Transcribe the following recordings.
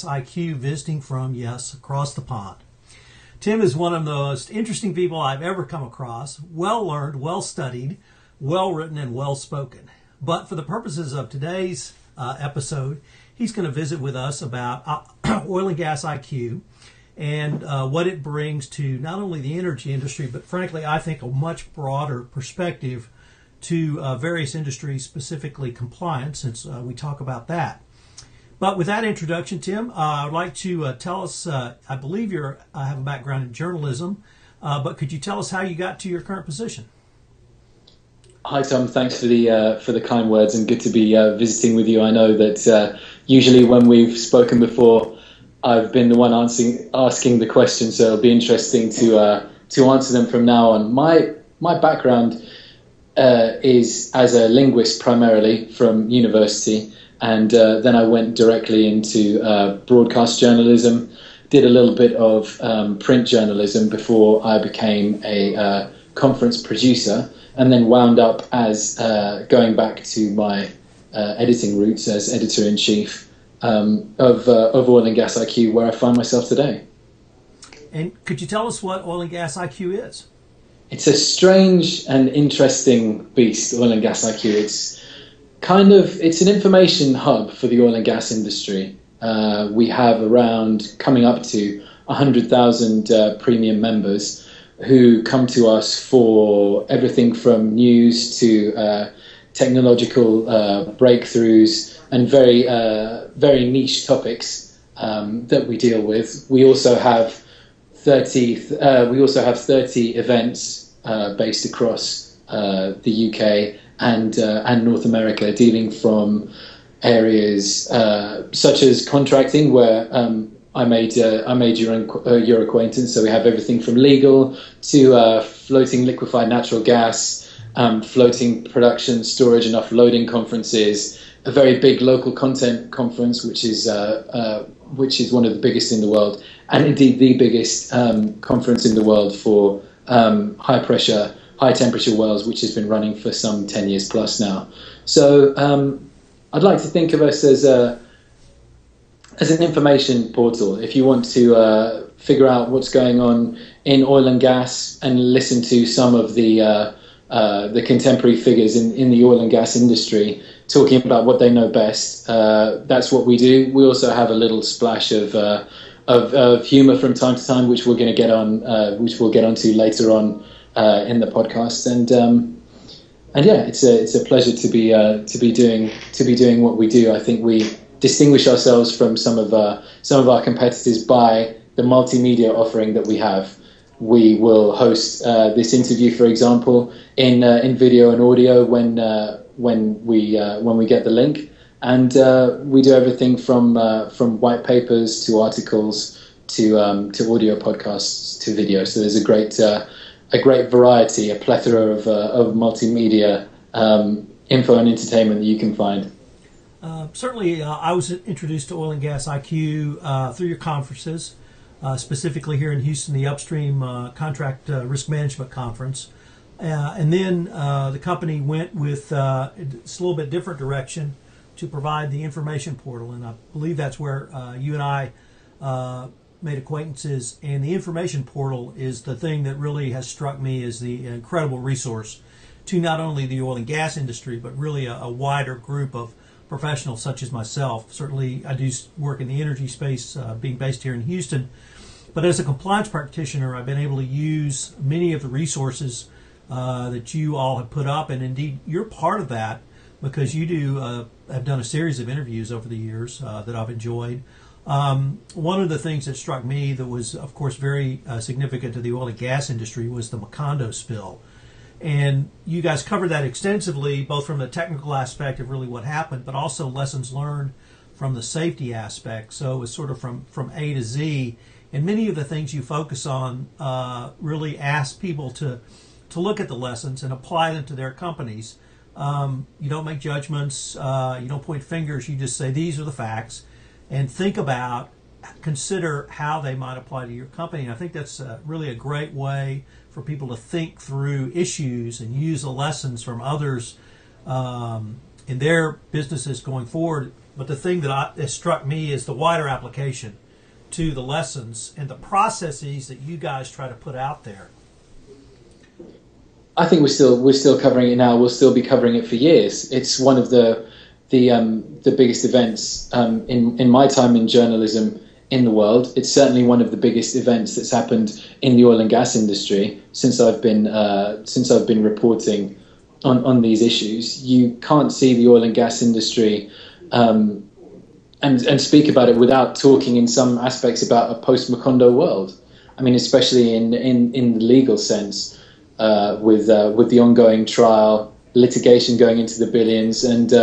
IQ visiting from, yes, across the pond. Tim is one of the most interesting people I've ever come across, well-learned, well-studied, well-written, and well-spoken. But for the purposes of today's episode, he's going to visit with us about oil and gas IQ and what it brings to not only the energy industry, but frankly, I think a much broader perspective to various industries, specifically compliance, since we talk about that. But with that introduction, Tim, I'd like to tell us, I believe you have a background in journalism, but could you tell us how you got to your current position? Hi, Tom. Thanks for the kind words, and good to be visiting with you. I know that usually when we've spoken before, I've been the one asking the questions, so it'll be interesting to answer them from now on. My background is as a linguist primarily from university. And then I went directly into broadcast journalism, did a little bit of print journalism before I became a conference producer, and then wound up as going back to my editing roots as editor-in-chief of Oil and Gas IQ, where I find myself today. And could you tell us what Oil and Gas IQ is? It's a strange and interesting beast, Oil and Gas IQ. It's an information hub for the oil and gas industry. We have coming up to 100,000 premium members who come to us for everything from news to technological breakthroughs and very niche topics that we deal with. We also have 30 events based across the UK and North America, dealing from areas such as contracting, where I made your acquaintance. So we have everything from legal to floating liquefied natural gas, floating production, storage, and offloading conferences. A very big local content conference, which is one of the biggest in the world, and indeed the biggest conference in the world for high pressure, high temperature wells, which has been running for some 10 years plus now. So I'd like to think of us as an information portal. If you want to figure out what's going on in oil and gas and listen to some of the contemporary figures in the oil and gas industry talking about what they know best, that's what we do. We also have a little splash of humor from time to time, which we're going to get on, which we'll get onto later on in the podcast, and yeah, it's a pleasure to be doing what we do. I think we distinguish ourselves from some of our competitors by the multimedia offering that we have. We will host this interview, for example, in video and audio when we get the link, and we do everything from white papers to articles to audio podcasts to video. So there's a great variety, a plethora of multimedia info and entertainment that you can find. Certainly, I was introduced to Oil and Gas IQ through your conferences, specifically here in Houston, the Upstream Contract Risk Management Conference. And then the company went with it's a little bit different direction to provide the information portal. And I believe that's where you and I made acquaintances, and the information portal is the thing that really has struck me as the incredible resource to not only the oil and gas industry, but really a wider group of professionals such as myself. Certainly I do work in the energy space, being based here in Houston, but as a compliance practitioner, I've been able to use many of the resources that you all have put up, and indeed you're part of that because you have done a series of interviews over the years that I've enjoyed. One of the things that struck me that was, of course, very significant to the oil and gas industry was the Macondo spill. And you guys covered that extensively, both from the technical aspect of really what happened, but also lessons learned from the safety aspect. So it was sort of from A to Z. And many of the things you focus on really ask people to look at the lessons and apply them to their companies. You don't make judgments, you don't point fingers, you just say these are the facts. And consider how they might apply to your company. And I think that's really a great way for people to think through issues and use the lessons from others in their businesses going forward But the thing that struck me is the wider application to the lessons and the processes that you guys try to put out there. I think we're still covering it now. We'll still be covering it for years. It's one of the biggest events in my time in journalism in the world. It's certainly one of the biggest events that's happened in the oil and gas industry since I've been reporting on these issues. You can't see the oil and gas industry and speak about it without talking in some aspects about a post-Macondo world. I mean, especially in the legal sense, with the ongoing trial, litigation going into the billions, and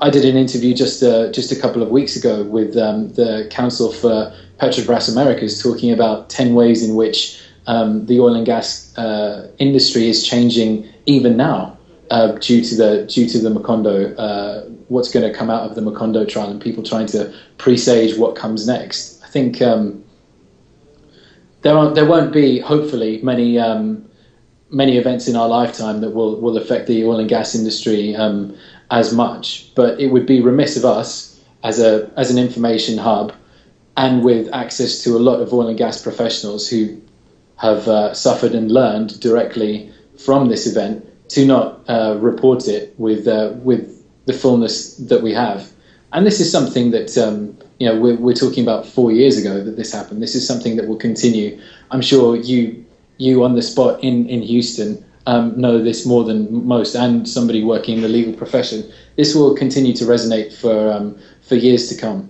I did an interview just a couple of weeks ago with the Council for Petrobras Americas, talking about 10 ways in which the oil and gas industry is changing even now due to the Macondo, what's going to come out of the Macondo trial, and people trying to presage what comes next. I think there won't be, hopefully, many events in our lifetime that will affect the oil and gas industry as much, but it would be remiss of us as an information hub, and with access to a lot of oil and gas professionals who have suffered and learned directly from this event, to not report it with the fullness that we have. And this is something that we're talking about 4 years ago that this happened. This is something that will continue. I'm sure you on the spot in Houston know this more than most, and somebody working in the legal profession. This will continue to resonate for years to come.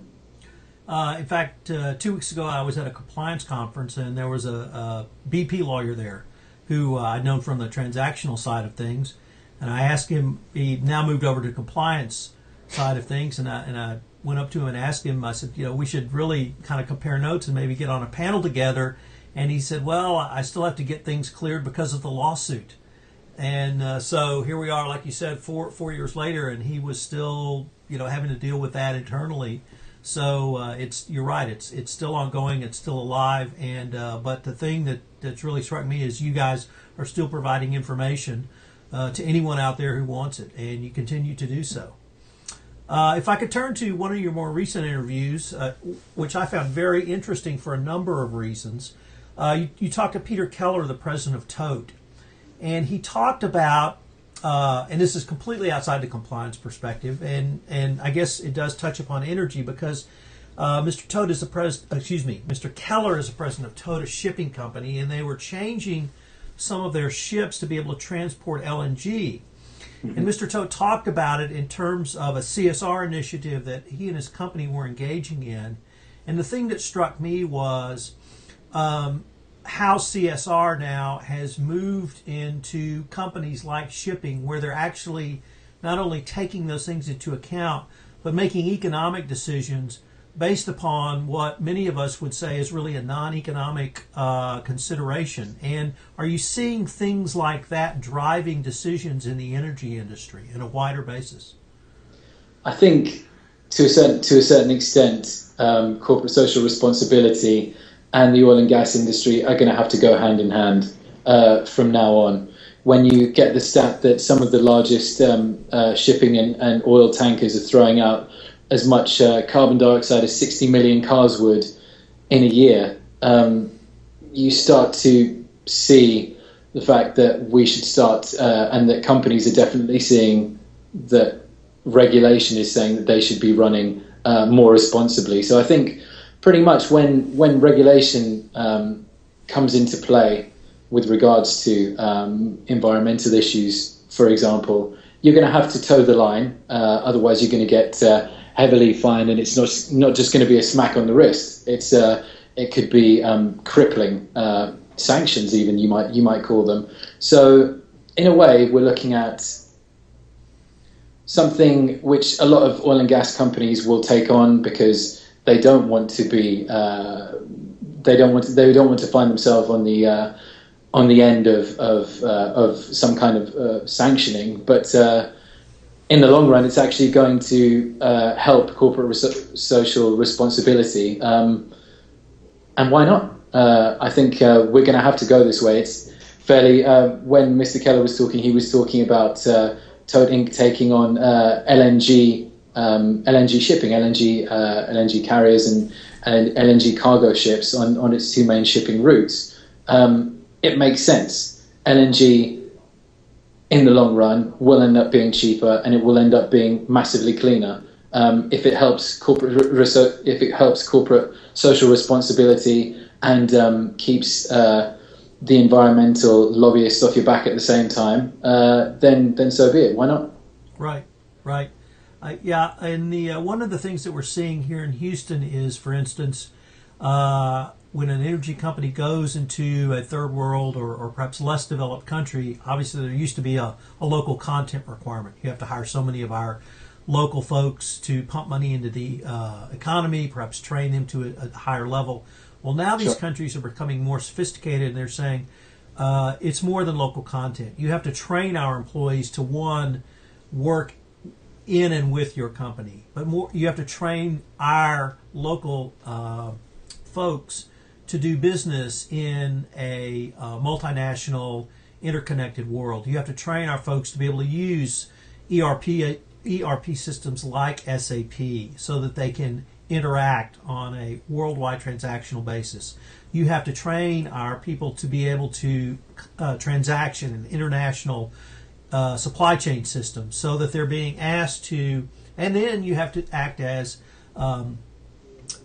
In fact, 2 weeks ago, I was at a compliance conference, and there was a BP lawyer there who I'd known from the transactional side of things. And I asked him, he now moved over to the compliance side of things, and I went up to him and asked him, I said, we should really kind of compare notes and maybe get on a panel together. And he said, well, I still have to get things cleared because of the lawsuit. And so here we are, like you said, four years later, and he was still, having to deal with that internally. So you're right, it's still ongoing, it's still alive, and but the thing that's really struck me is you guys are still providing information to anyone out there who wants it, and you continue to do so. If I could turn to one of your more recent interviews, which I found very interesting for a number of reasons. You talked to Peter Keller, the president of Tote, and he talked about, and this is completely outside the compliance perspective, and I guess it does touch upon energy because Mr. Keller is the president of Tote, a shipping company, and they were changing some of their ships to be able to transport LNG. Mm-hmm. And Mr. Tote talked about it in terms of a CSR initiative that he and his company were engaging in. And the thing that struck me was how CSR now has moved into companies like shipping, where they're actually not only taking those things into account, but making economic decisions based upon what many of us would say is really a non-economic consideration. And are you seeing things like that driving decisions in the energy industry in a wider basis? I think to a certain extent, corporate social responsibility and the oil and gas industry are going to have to go hand in hand from now on. When you get the stat that some of the largest shipping and oil tankers are throwing out as much carbon dioxide as 60 million cars would in a year, you start to see the fact that we should start, and that companies are definitely seeing that regulation is saying that they should be running more responsibly. So I think pretty much when regulation comes into play with regards to environmental issues, for example, you're going to have to toe the line. Otherwise, you're going to get heavily fined, and it's not just going to be a smack on the wrist. It could be crippling sanctions, even you might call them. So in a way, we're looking at something which a lot of oil and gas companies will take on because they don't want to be they don't want to find themselves on the end of some kind of sanctioning, but in the long run, it's actually going to help corporate social responsibility, and why not? I think we're going to have to go this way. It's fairly when Mr. Keller was talking, he was talking about Tote Inc. taking on LNG LNG shipping, LNG carriers and LNG cargo ships on its two main shipping routes. It makes sense. LNG in the long run will end up being cheaper, and it will end up being massively cleaner. If it helps corporate social responsibility and keeps the environmental lobbyists off your back at the same time, then so be it. Why not? Right, right. Yeah, and the one of the things that we're seeing here in Houston is, for instance, when an energy company goes into a third world or perhaps less developed country, obviously there used to be a local content requirement. You have to hire so many of our local folks to pump money into the economy, perhaps train them to a higher level. Well, now these countries are becoming more sophisticated, and they're saying it's more than local content. You have to train our employees to, one, work in and with your company, but more, you have to train our local folks to do business in a multinational, interconnected world. You have to train our folks to be able to use ERP systems like SAP so that they can interact on a worldwide transactional basis. You have to train our people to be able to transaction in international supply chain systems so that they're being asked to, and then you have to act as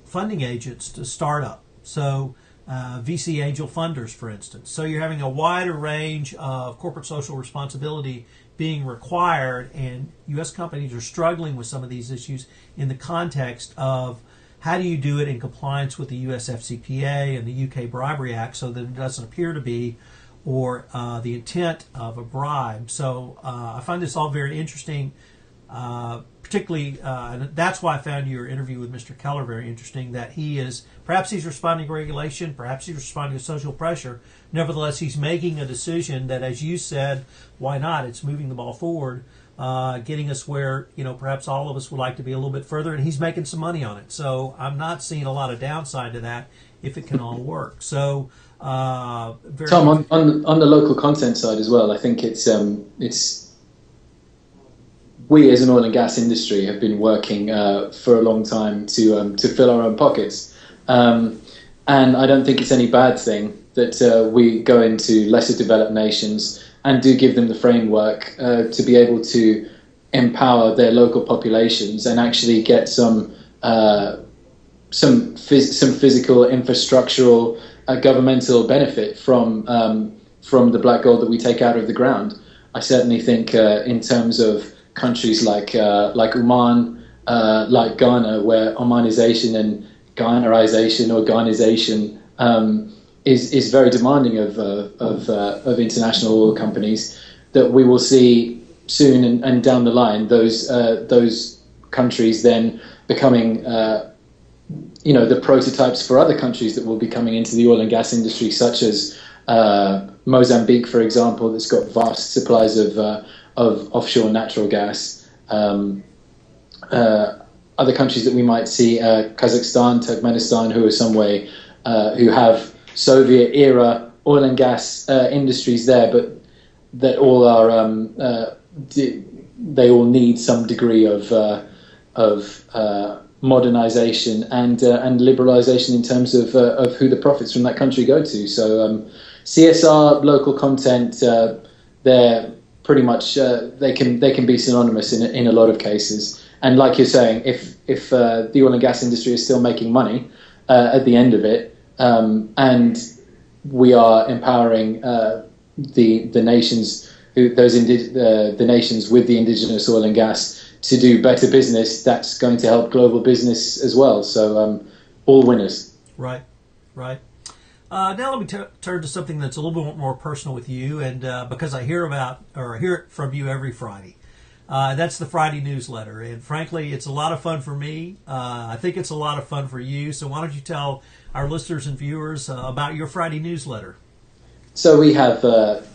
funding agents to startup. So VC angel funders, for instance. So you're having a wider range of corporate social responsibility being required, and U.S. companies are struggling with some of these issues in the context of how do you do it in compliance with the U.S. FCPA and the U.K. Bribery Act so that it doesn't appear to be or the intent of a bribe. So I find this all very interesting, particularly, and that's why I found your interview with Mr. Keller very interesting, that he is, perhaps he's responding to regulation, perhaps he's responding to social pressure. Nevertheless, he's making a decision that, as you said, why not? It's moving the ball forward, getting us where, perhaps all of us would like to be a little bit further, and he's making some money on it. So I'm not seeing a lot of downside to that if it can all work. So, Tom, on the local content side as well, I think it's we as an oil and gas industry have been working for a long time to fill our own pockets, and I don't think it's any bad thing that we go into lesser developed nations and do give them the framework to be able to empower their local populations and actually get some physical, infrastructural, governmental benefit from the black gold that we take out of the ground. I certainly think in terms of countries like Oman, like Ghana, where Omanization and Ghanaization or Ghanization is very demanding of international oil companies, that we will see soon and down the line those countries then becoming the prototypes for other countries that will be coming into the oil and gas industry, such as Mozambique, for example, that's got vast supplies of offshore natural gas. Other countries that we might see, Kazakhstan, Turkmenistan, who have Soviet-era oil and gas industries there, but that all are they all need some degree of modernization and liberalization in terms of who the profits from that country go to. So CSR, local content, they're pretty much they can be synonymous in a lot of cases. And like you're saying, if the oil and gas industry is still making money at the end of it, and we are empowering the nations, the nations with the indigenous oil and gas to do better business, that's going to help global business as well. So all winners. Right, right. Now let me turn to something that's a little bit more personal with you, and because I hear it from you every Friday. That's the Friday newsletter, and frankly, it's a lot of fun for me. I think it's a lot of fun for you. So why don't you tell our listeners and viewers about your Friday newsletter? So we have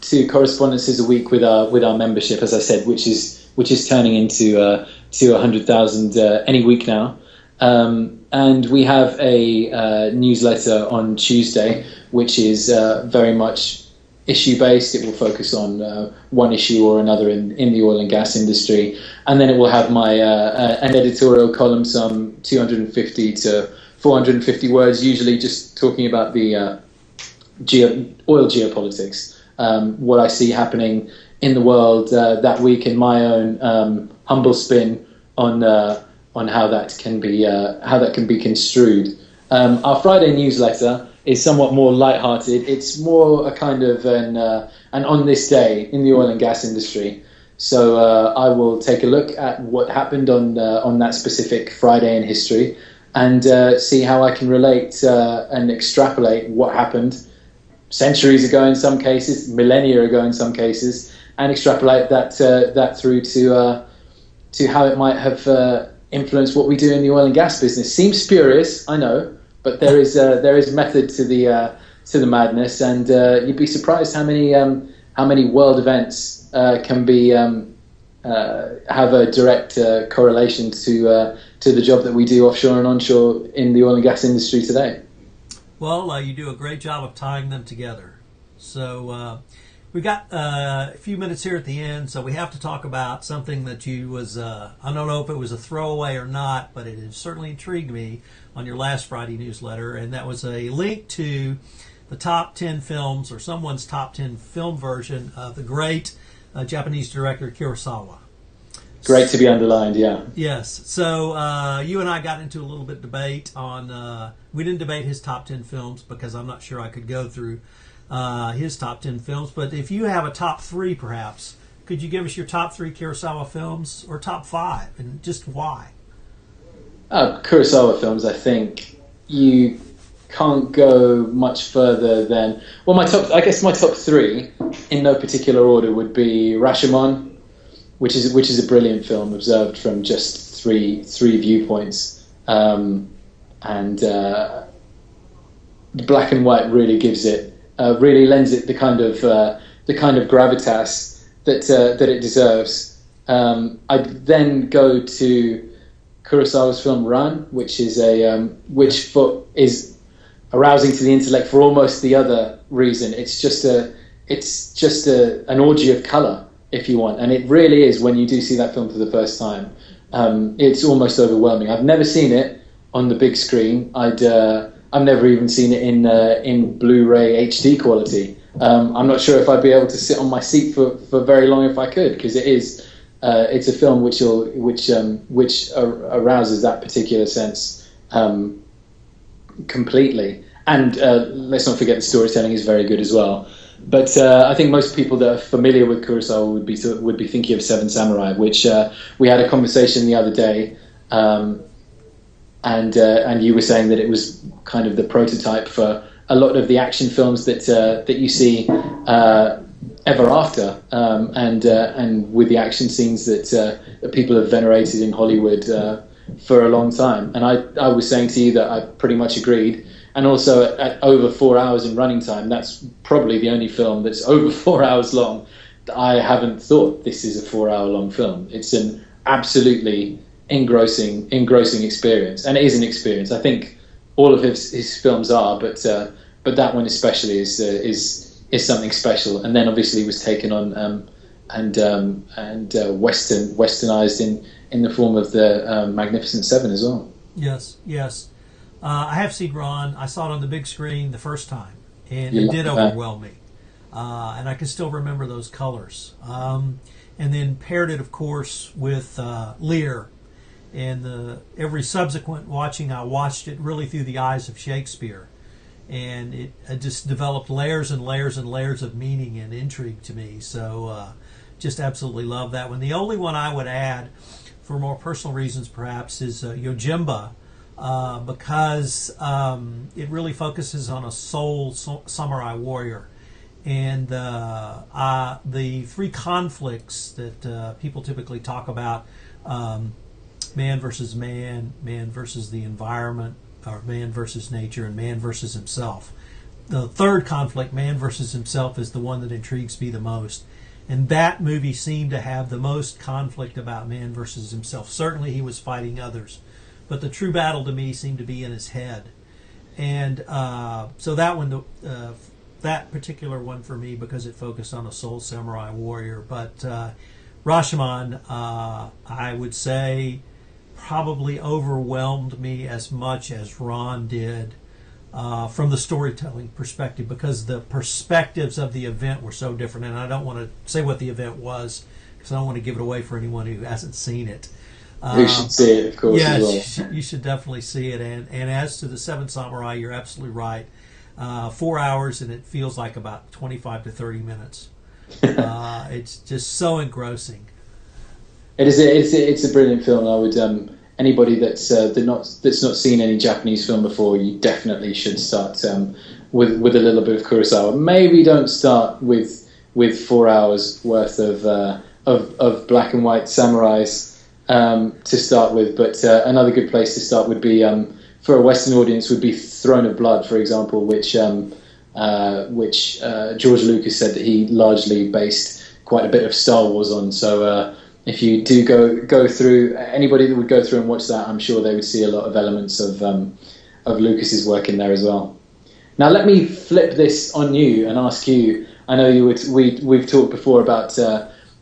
2 correspondences a week with our membership, as I said, which is turning into 100,000 any week now. And we have a newsletter on Tuesday, which is very much issue based. It will focus on one issue or another in the oil and gas industry, and then it will have my an editorial column, some 250 to 450 words, usually just talking about the oil geopolitics, what I see happening in the world that week, in my own humble spin on how that can be construed. Our Friday newsletter is somewhat more lighthearted. It's more a kind of an on this day in the oil and gas industry. So I will take a look at what happened on that specific Friday in history, and see how I can relate and extrapolate what happened centuries ago in some cases, millennia ago in some cases, and extrapolate that through to how it might have influenced what we do in the oil and gas business. Seems spurious, I know, but there is method to the madness, and you'd be surprised how many world events can be have a direct correlation to the job that we do offshore and onshore in the oil and gas industry today. Well, you do a great job of tying them together. So we got a few minutes here at the end, so we have to talk about something that you was, I don't know if it was a throwaway or not, but it has certainly intrigued me on your last Friday newsletter, and that was a link to the top 10 films, or someone's top 10 film version of the great Japanese director Kurosawa. Great to be underlined, yeah. Yes. So you and I got into a little bit of debate on, we didn't debate his top 10 films because I'm not sure I could go through his top 10 films. But if you have a top 3, perhaps, could you give us your top 3 Kurosawa films, or top 5, and just why? Kurosawa films, I think you can't go much further than, well, my top 3 in no particular order would be Rashomon, which is a brilliant film observed from just three viewpoints, and the black and white really gives it, really lends it the kind of gravitas that it deserves. I'd then go to Kurosawa's film Run, which is is arousing to the intellect for almost the other reason. It's just an orgy of color, if you want, and it really is. When you do see that film for the first time, it's almost overwhelming. I've never seen it on the big screen. I've never even seen it in Blu-ray HD quality. I'm not sure if I'd be able to sit on my seat for very long if I could, because it's a film which arouses that particular sense completely. And let's not forget the storytelling is very good as well. But I think most people that are familiar with Kurosawa would be thinking of Seven Samurai, which we had a conversation the other day, and you were saying that it was kind of the prototype for a lot of the action films that you see ever after, and with the action scenes that people have venerated in Hollywood for a long time. And I was saying to you that I pretty much agreed. And also at over 4 hours in running time, that's probably the only film that's over 4 hours long that I haven't thought this is a 4 hour long film. It's an absolutely engrossing experience, and it is an experience. I think all of his films are, but that one especially is something special. And then obviously was taken on and westernized in the form of the Magnificent Seven as well. Yes. I have seen Ron. I saw it on the big screen the first time, and it did overwhelm me. And I can still remember those colors. And then paired it, of course, with Lear. And every subsequent watching, I watched it really through the eyes of Shakespeare. And it just developed layers and layers and layers of meaning and intrigue to me. So just absolutely love that one. The only one I would add, for more personal reasons perhaps, is Yojimba. Because it really focuses on a soul samurai warrior, and the 3 conflicts that people typically talk about: man versus man, man versus the environment, or man versus nature, and man versus himself. The third conflict, man versus himself, is the one that intrigues me the most. And that movie seemed to have the most conflict about man versus himself. Certainly he was fighting others, but the true battle to me seemed to be in his head. And so that one that particular one for me because it focused on a soul samurai warrior. But Rashomon, I would say, probably overwhelmed me as much as Ron did from the storytelling perspective, because the perspectives of the event were so different. And I don't want to say what the event was because I don't want to give it away for anyone who hasn't seen it. Who should see it, of course. Yeah, as well. you should definitely see it. And as to the Seven Samurai, you're absolutely right. 4 hours, and it feels like about 25 to 30 minutes. It's just so engrossing. It's a brilliant film. I would anybody that's not seen any Japanese film before, you definitely should start with a little bit of Kurosawa. Maybe don't start with 4 hours worth of black and white samurais to start with. But another good place to start would be for a Western audience would be Throne of Blood, for example, which George Lucas said that he largely based quite a bit of Star Wars on. So if you do go through, anybody that would go through and watch that, I'm sure they would see a lot of elements of Lucas's work in there as well. Now let me flip this on you and ask you. I know we've talked before about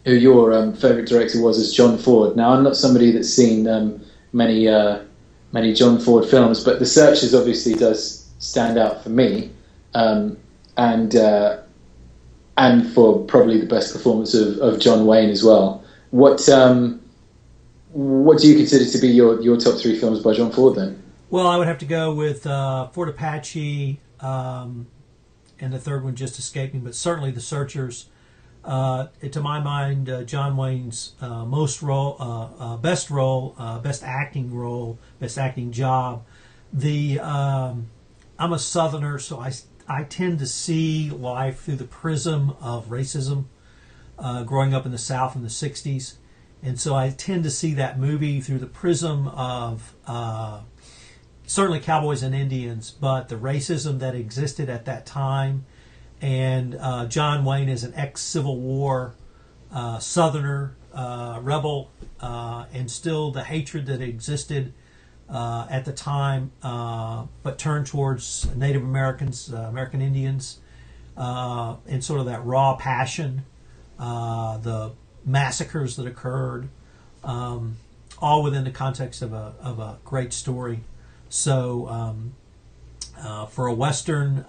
who your favourite director was as John Ford. Now I'm not somebody that's seen many John Ford films, but The Searchers obviously does stand out for me, and for probably the best performance of John Wayne as well. What do you consider to be your top three films by John Ford then? Well, I would have to go with Fort Apache, and the third one just escaped me, but certainly The Searchers. To my mind, John Wayne's best acting job. I'm a Southerner, so I tend to see life through the prism of racism. Growing up in the South in the '60s, and so I tend to see that movie through the prism of certainly cowboys and Indians, but the racism that existed at that time. And John Wayne is an ex-Civil War Southerner, rebel, and still the hatred that existed at the time, but turned towards Native Americans, American Indians, and sort of that raw passion, the massacres that occurred, all within the context of a great story. So for a Western,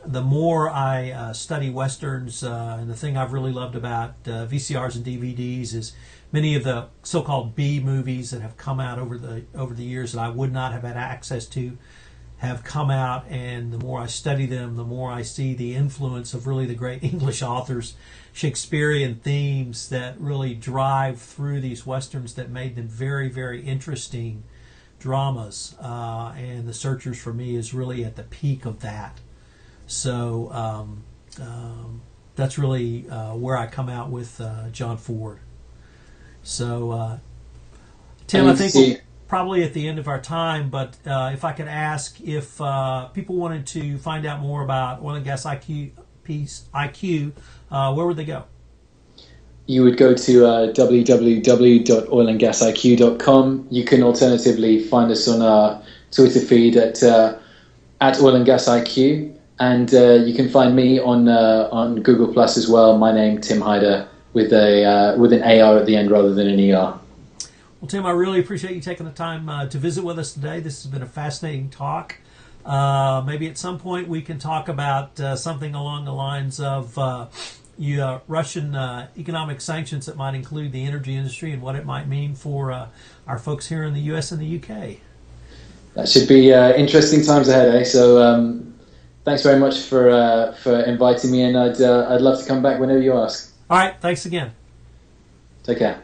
the more I study Westerns, and the thing I've really loved about VCRs and DVDs is many of the so-called B movies that have come out over the years that I would not have had access to have come out, and the more I study them, the more I see the influence of really the great English authors, Shakespearean themes that really drive through these Westerns that made them very, very interesting dramas. And The Searchers for me is really at the peak of that. So that's really where I come out with John Ford. So Tim, I think we're probably at the end of our time, but if I could ask if people wanted to find out more about Oil and Gas IQ, where would they go? You would go to www.oilandgasiq.com. You can alternatively find us on our Twitter feed at Oil and Gas IQ. And you can find me on Google Plus as well. My name, Tim Haidar, with an AR at the end rather than an ER. Well, Tim, I really appreciate you taking the time to visit with us today. This has been a fascinating talk. Maybe at some point we can talk about something along the lines of Russian economic sanctions that might include the energy industry and what it might mean for our folks here in the U.S. and the U.K. That should be interesting times ahead, eh? So thanks very much for inviting me, and I'd love to come back whenever you ask. All right, thanks again. Take care.